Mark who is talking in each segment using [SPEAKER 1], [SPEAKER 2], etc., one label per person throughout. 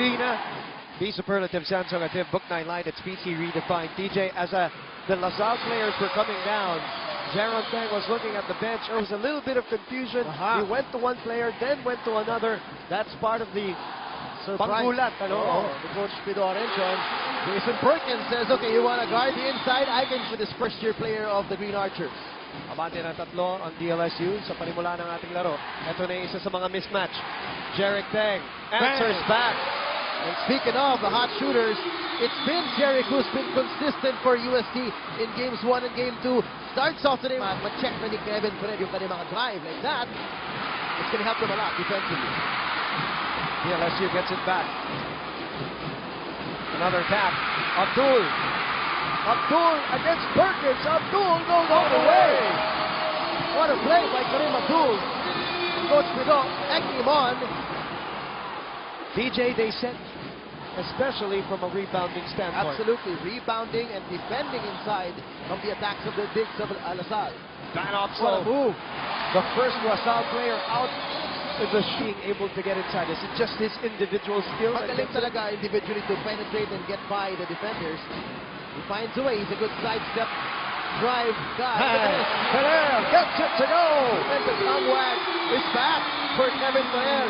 [SPEAKER 1] Arena. Be superlative, Sansogative, Book 9 line, it's PC redefined. TJ, as the LaSalle players were coming down, Jaron Tang was looking at the bench. There was a little bit of confusion. He went to one player, then went to another. That's part of the panggulat.
[SPEAKER 2] The coach Pido Arenchon. Jason Perkins says, okay, you want to guard the inside? I can for this first-year player of the Green Archers.
[SPEAKER 1] Abante ng tatlo ang DLSU sa panimula ng ating laro. Ito na isa sa mga mismatch. Jerick Tang answers back.
[SPEAKER 2] And speaking of the hot shooters, it's been Jerick who's been consistent for UST in games 1 and game 2. Starts off today, ma-check na ni Kevin Fred yung kanyang mga drive like that. It's going to help them a lot defensively.
[SPEAKER 1] DLSU gets it back. Another tap. Abdul against Perkins. Abdul goes all the way.
[SPEAKER 2] What a play by Karim Abdul. Coach Pido egging him on.
[SPEAKER 1] DJ, they set, especially from a rebounding standpoint.
[SPEAKER 2] Absolutely, rebounding and defending inside of the attacks of the bigs of LaSalle.
[SPEAKER 1] Van
[SPEAKER 2] What a
[SPEAKER 1] Opsel,
[SPEAKER 2] move.
[SPEAKER 1] the first LaSalle player out is being able to get inside. Is it just his individual skill?
[SPEAKER 2] Magaling talaga individually to penetrate and get by the defenders. He finds a way. He's a good sidestep drive guy.
[SPEAKER 1] Ferrer gets it to go.
[SPEAKER 2] And the thumb wag is back for Kevin Ferrer.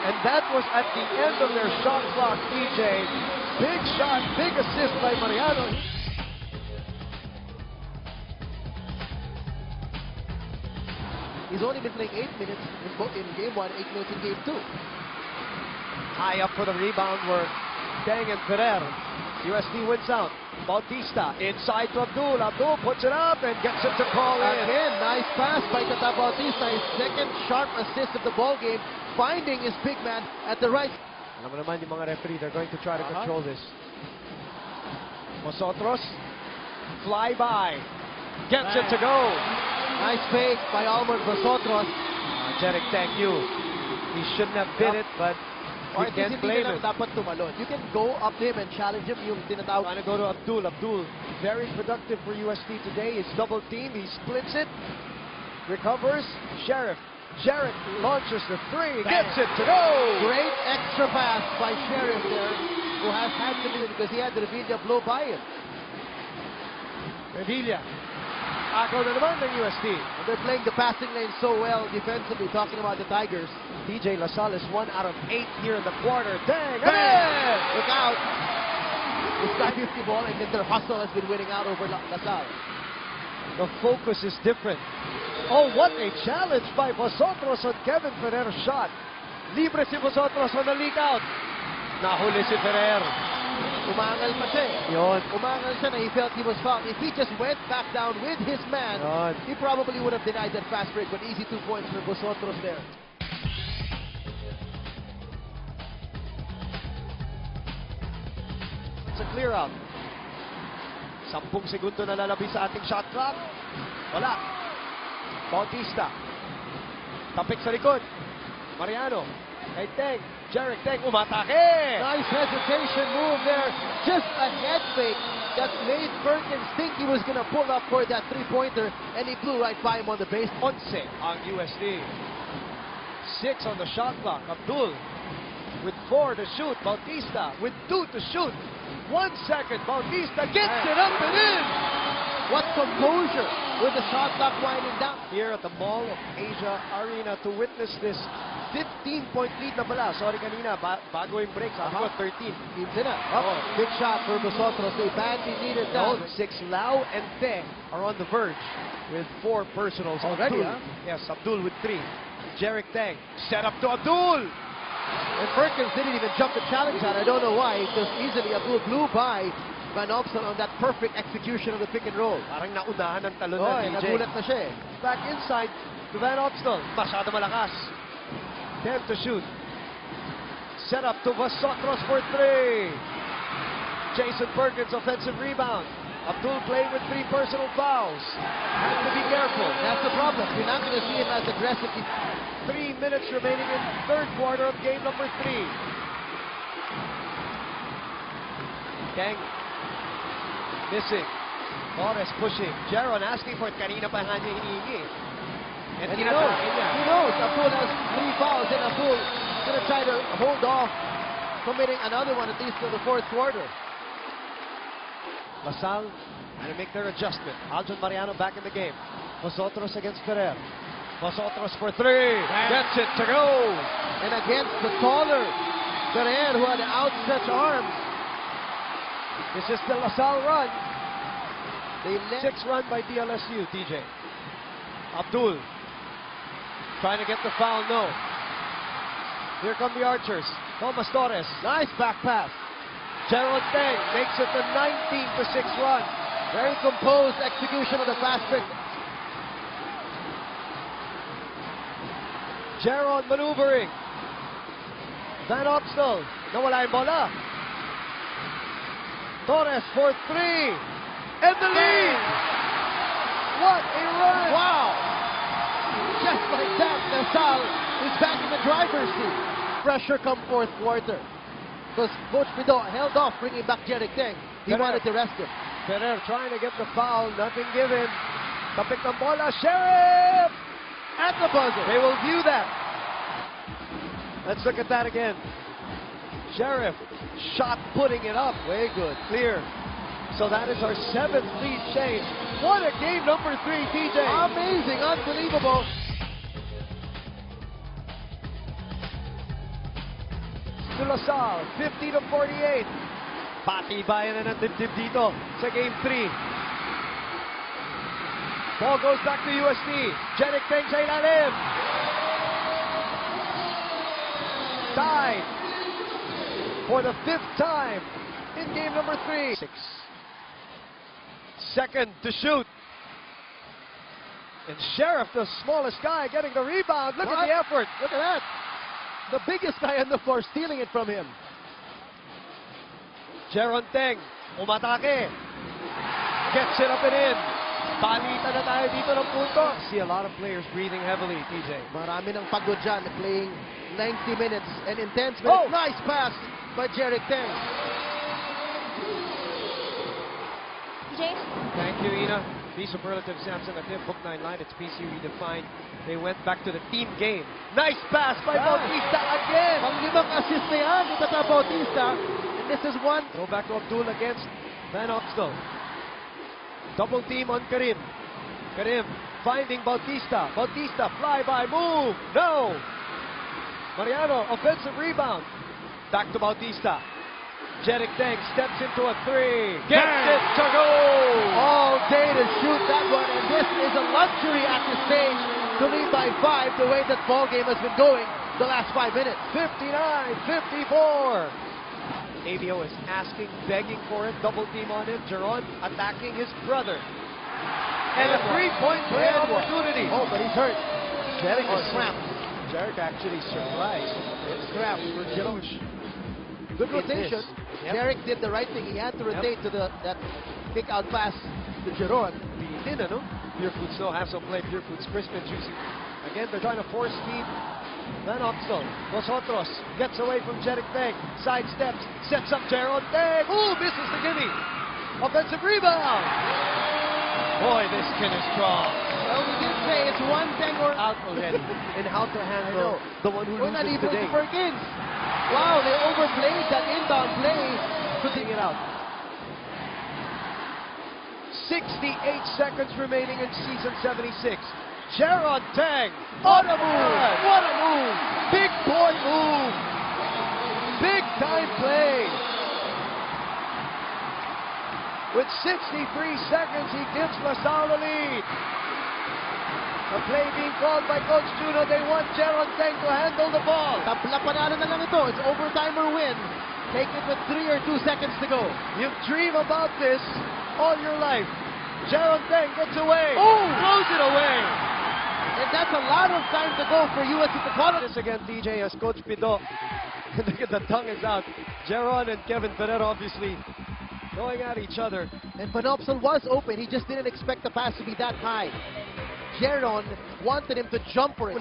[SPEAKER 1] And that was at the end of their shot clock, DJ. Big shot, big assist by Mariano.
[SPEAKER 2] He's only been playing 8 minutes in game 1, 8 minutes in game 2.
[SPEAKER 1] High up for the rebound were Tang and Ferrer. USD wins out. Bautista inside to Abdul. Abdul puts it up and gets it to call in.
[SPEAKER 2] Again, nice pass by Tata Bautista. His second sharp assist of the ball game, finding his big man at the right.
[SPEAKER 1] Alam mo naman yung mga referee, they're going to try to control this. Vosotros, fly by, gets it to go.
[SPEAKER 2] Nice fake by Almond Vosotros.
[SPEAKER 1] Jerick Tang knew he shouldn't have bid it, but you can't blame him.
[SPEAKER 2] Dapat tumalon. You can go up to him and challenge him. Yung tinatawag.
[SPEAKER 1] Trying to go to Abdul. Abdul, very productive for UST today. He's double teamed. He splits it, recovers. Sheriff launches the three, gets it to go.
[SPEAKER 2] Great extra pass by Sheriff there, who has had to do it because he had the Revilla blow by him.
[SPEAKER 1] Revilla. Ako na naman ng UST.
[SPEAKER 2] And they're playing the passing lane so well defensively, talking about the Tigers.
[SPEAKER 1] DJ LaSalle is 1 out of 8 here in the quarter. Dang!
[SPEAKER 2] Look out! This guy 50 ball, and then their hustle has been winning out over LaSalle.
[SPEAKER 1] The focus is different. Oh, what a challenge by Vosotros on Kevin Ferrer's shot. Libre si Vosotros on the leak out. Nahuli si Ferrer.
[SPEAKER 2] Umangal pa siya.
[SPEAKER 1] Yun.
[SPEAKER 2] Umangal siya na he felt he was fouled. If he just went back down with his man, he probably would have denied that fast break, but easy 2 points for Vosotros there.
[SPEAKER 1] It's a clear out. 10 segundo na lalabi sa ating shot clock. Wala. Bautista. Tapik sa likod. Mariano. Kay Tang. Jerick Tang umatake.
[SPEAKER 2] Nice hesitation move there. Just a head fake that made Perkins think he was going to pull up for that 3-pointer, and he blew right by him on the base.
[SPEAKER 1] 11 ang USD. 6 on the shot clock. Abdul with 4 to shoot. Bautista with 2 to shoot. 1 second. Bautista gets it up and in.
[SPEAKER 2] What composure with the shot clock winding down.
[SPEAKER 1] Here at the Mall of Asia Arena to witness this 15-point lead na pala. Sorry kanina, bago yung break, sabi ko 13.
[SPEAKER 2] Big shot for Vosotros. They badly needed that.
[SPEAKER 1] 6 Lau and Te are on the verge with 4 personals
[SPEAKER 2] already.
[SPEAKER 1] Yes, Abdul with 3. Jerick Tang set up to Abdul.
[SPEAKER 2] And Perkins didn't even jump the challenge out. I don't know why. Because easily Abdul blew by Van Opsel on that perfect execution of the pick and roll.
[SPEAKER 1] Parang naunahan ng talon na DJ.
[SPEAKER 2] Nagulat na siya.
[SPEAKER 1] Back inside to Van Opsel. Masyado malakas. 10 to shoot. Set up to Vosotros for 3. Jason Perkins, offensive rebound. Abdul playing with 3 personal fouls. Has to be careful.
[SPEAKER 2] That's the problem. You're not going to see him as aggressive.
[SPEAKER 1] 3 minutes remaining in third quarter of game number 3. Tang missing. Torres pushing. Jaron asking for it. Kanina pa nga niya hinihingi.
[SPEAKER 2] And he knows. Abdul has 3 fouls, and Abdul going to try to hold off committing another one, at least in the fourth quarter.
[SPEAKER 1] LaSalle going to make their adjustment. Aljon Mariano back in the game. Vosotros against Ferrer. Vosotros for three. Gets it to go.
[SPEAKER 2] And against the taller Ferrer, who had outstretched arms.
[SPEAKER 1] This is the LaSalle run.
[SPEAKER 2] They let
[SPEAKER 1] 6 run by DLSU, TJ. Abdul trying to get the foul, no. Here come the Archers. Thomas Torres.
[SPEAKER 2] nice back pass.
[SPEAKER 1] Gerald Teng makes it the 19-6 run.
[SPEAKER 2] Very composed execution of the fast break.
[SPEAKER 1] Jeron maneuvering. Van Opstal. Nawala yung bola. Torres for 3. And the lead! What a run!
[SPEAKER 2] Wow! Just like that, LaSalle is back in the driver's seat. Pressure come fourth quarter. Because Coach Pido held off bringing back Jerick Teng. He wanted to rest him.
[SPEAKER 1] Ferrer trying to get the foul. Nothing given. Tapik ng bola. Sheriff!
[SPEAKER 2] At the buzzer.
[SPEAKER 1] They will view that. Let's look at that again. Sheriff shot putting it up. Way good. Clear. So that is our 7th lead change. What a game number 3, TJ.
[SPEAKER 2] Amazing, unbelievable.
[SPEAKER 1] To LaSalle, 50-48. Patibayan na ng dibdib dito sa game 3. Ball goes back to UST. Jerick Teng sa ilalim. Tied for the 5th time in game number 3. 6. Second to shoot. And Sheriff, the smallest guy, getting the rebound. Look at the effort.
[SPEAKER 2] Look at that. The biggest guy on the floor stealing it from him.
[SPEAKER 1] Jeron Teng, umatake. Gets it up and in. Palitan na tayo dito ng punto. See a lot of players breathing heavily, TJ.
[SPEAKER 2] Marami ng pagod dyan, playing 90 minutes and intense minutes. Nice pass by Jerick Teng.
[SPEAKER 3] TJ?
[SPEAKER 1] Thank you, Ina. The superlative Samson at Book 9 line. It's PC Redefined. They went back to the team game. Nice pass by Bautista again.
[SPEAKER 2] Pang-limang assist na yan dito sa Bautista. And this is one.
[SPEAKER 1] Go back to Abdul against Van Opstal. Double team on Karim. Karim finding Bautista. Bautista, fly-by move. No. Mariano, offensive rebound. Back to Bautista. Jerick Teng steps into a 3. Gets it to go.
[SPEAKER 2] All day to shoot that one. And this is a luxury at this stage to lead by 5 the way that ball game has been going the last 5 minutes.
[SPEAKER 1] 59-54. ABO is asking, begging for it. Double team on him. Jeron attacking his brother. And a three-point play opportunity.
[SPEAKER 2] Oh, but he's hurt.
[SPEAKER 1] Jerick is
[SPEAKER 2] snapped.
[SPEAKER 1] Jerick actually surprised.
[SPEAKER 2] It's scrapped for Jeron. Good rotation.
[SPEAKER 1] Yep.
[SPEAKER 2] Jerick did the right thing. He had to rotate to that kick-out pass to Jeron.
[SPEAKER 1] Bitin, ano? Pure Foods still have some play. Pure Foods crisp and juicy. Again, they're trying to force feed Van Opstal. Vosotros gets away from Jerick Teng. Sidesteps, sets up Jeron Teng. Ooh, misses the gimme. Offensive rebound. Boy, this kid is strong.
[SPEAKER 2] Well, we did say it's one Teng or
[SPEAKER 1] Out already. And how to handle the one who
[SPEAKER 2] not
[SPEAKER 1] loses
[SPEAKER 2] even
[SPEAKER 1] today.
[SPEAKER 2] Perkins. Wow, they overplayed that inbound play.
[SPEAKER 1] Putting it out. 68 seconds remaining in season 76. Jeron Teng.
[SPEAKER 2] What a move!
[SPEAKER 1] What a move! Big boy move! Big time play! With 63 seconds, he gives LaSalle the lead. The play being called by Coach Juno. They want Jeron Teng to handle the ball.
[SPEAKER 2] Tabla panalo na lang ito. It's overtime or win. Take it with 3 or 2 seconds to go.
[SPEAKER 1] You've dreamed about this all your life. Jeron Teng gets away.
[SPEAKER 2] Oh!
[SPEAKER 1] Throws it away.
[SPEAKER 2] And that's a lot of time to go for USC to call it.
[SPEAKER 1] This again, DJ, as Coach Pido. Look at the tongue is out. Jeron and Kevin Ferrer obviously going at each other.
[SPEAKER 2] And Van Opstal was open. He just didn't expect the pass to be that high. Jeron wanted him to jump for it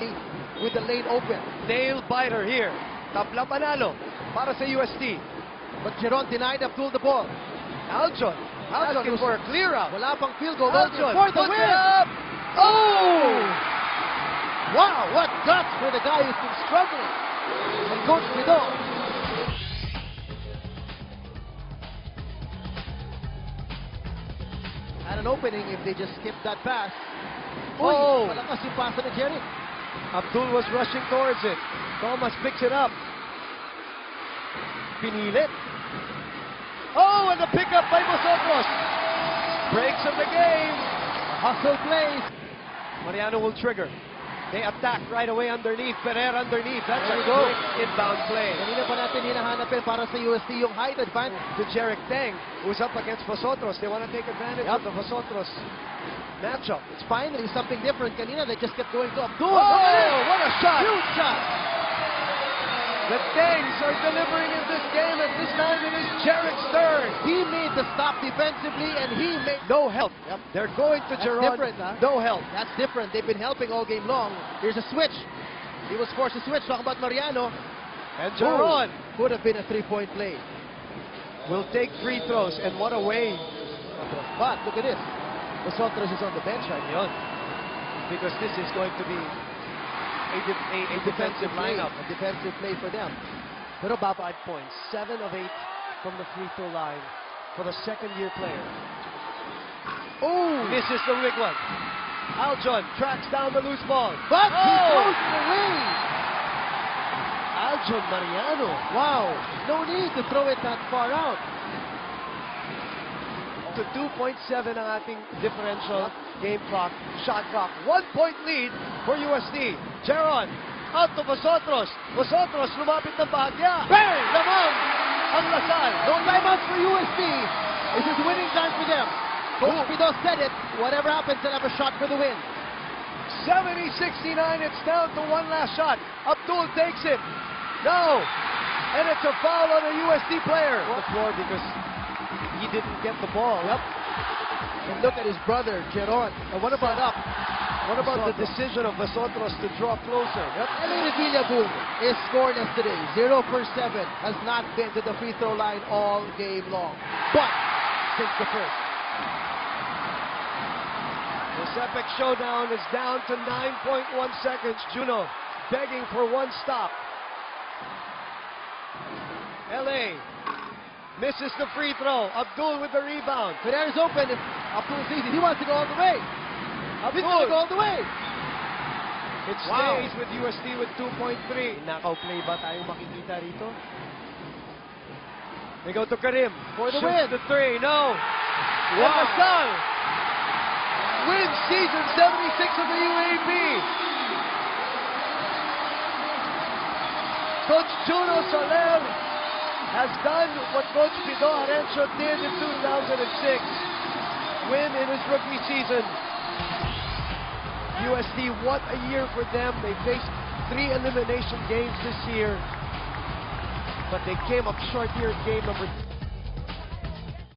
[SPEAKER 2] with the lane open.
[SPEAKER 1] Nail biter here. Tabla panalo para sa UST.
[SPEAKER 2] But Jeron denied Abdul the ball.
[SPEAKER 1] Aljon asking for a clear out.
[SPEAKER 2] Wala pang field goal.
[SPEAKER 1] Aljon
[SPEAKER 2] For the
[SPEAKER 1] puts
[SPEAKER 2] win.
[SPEAKER 1] it up. Oh!
[SPEAKER 2] Wow, what guts for the guy who's been struggling. And Coach Pido had an opening if they just skipped that pass.
[SPEAKER 1] Oh!
[SPEAKER 2] Malakas yung pasa ni Jerry.
[SPEAKER 1] Abdul was rushing towards it. Thomas picks it up. Pinilit. Oh, and the pickup by Vosotros. Breaks of the game.
[SPEAKER 2] Hustle plays.
[SPEAKER 1] Mariano will trigger. They attack right away underneath. Ferrer underneath. That's
[SPEAKER 2] There
[SPEAKER 1] a
[SPEAKER 2] we go.
[SPEAKER 1] quick inbound play.
[SPEAKER 2] Kanina pa natin hinahanapin para sa UST yung height advantage.
[SPEAKER 1] To Jeric Teng, who's up against Vosotros. They want to take advantage
[SPEAKER 2] Yep.
[SPEAKER 1] of the Vosotros matchup.
[SPEAKER 2] It's finally something different. Kanina they just kept going to Abdul.
[SPEAKER 1] Oh, what a shot!
[SPEAKER 2] Huge shot!
[SPEAKER 1] The Tengs are delivering in this game, and this time it is Jeric's turn.
[SPEAKER 2] He made the stop defensively, and he made...
[SPEAKER 1] No help.
[SPEAKER 2] Yep.
[SPEAKER 1] They're going to
[SPEAKER 2] That's
[SPEAKER 1] Geron.
[SPEAKER 2] different, huh?
[SPEAKER 1] No help.
[SPEAKER 2] That's different. They've been helping all game long. Here's a switch. He was forced to switch. Talk about Mariano.
[SPEAKER 1] And Geron
[SPEAKER 2] Could have been a three-point play.
[SPEAKER 1] will take free throws, and what a way.
[SPEAKER 2] But look at this. Vosotros is on the bench right now.
[SPEAKER 1] Yun. Because this is going to be a defensive
[SPEAKER 2] play.
[SPEAKER 1] lineup.
[SPEAKER 2] A defensive play for them.
[SPEAKER 1] Pero about 5 points. 7 of 8 from the free throw line for the second-year player.
[SPEAKER 2] Oh!
[SPEAKER 1] Misses the big one. Aljon tracks down the loose ball.
[SPEAKER 2] But he
[SPEAKER 1] Oh!
[SPEAKER 2] throws it away!
[SPEAKER 1] Aljon Mariano.
[SPEAKER 2] Wow! No need to throw it that far out.
[SPEAKER 1] To 2.7 ang ating differential game clock, shot clock. 1 point lead for USD. Jeron out to Vosotros. Vosotros lumapit ng bahagya.
[SPEAKER 2] Bang!
[SPEAKER 1] Lamang ang Lasal.
[SPEAKER 2] No timeouts for USD. This is winning time for them. Coach Pido said it. Whatever happens, they'll have a shot for the win.
[SPEAKER 1] 70-69. It's down to one last shot. Abdul takes it. No. And it's a foul on a USD player. On the floor because he didn't get the ball.
[SPEAKER 2] Yep. And look at his brother, Jeron. And what about up?
[SPEAKER 1] What about the decision of Vosotros to draw closer?
[SPEAKER 2] Yep. Elena Villaboom is scoreless today. 0 for 7. Has not been to the free throw line all game long. But since the first.
[SPEAKER 1] This epic showdown is down to 9.1 seconds. Juno begging for one stop. LA misses the free throw. Abdul with the rebound.
[SPEAKER 2] Ferrer is open. If Abdul sees it, he wants to go all the way. He's going to go all the way.
[SPEAKER 1] It stays with USD with 2.3. Knockout play ba tayong makikita rito? They go to Karim.
[SPEAKER 2] For the
[SPEAKER 1] Shoots
[SPEAKER 2] win.
[SPEAKER 1] the three. No.
[SPEAKER 2] Wow.
[SPEAKER 1] And Lasal wins season 76 of the UAP. Coach Juno Soler has done what Coach Pido Arencio did in 2006. Win in his rookie season. USD, what a year for them. They faced 3 elimination games this year. But they came up short here in game number 3.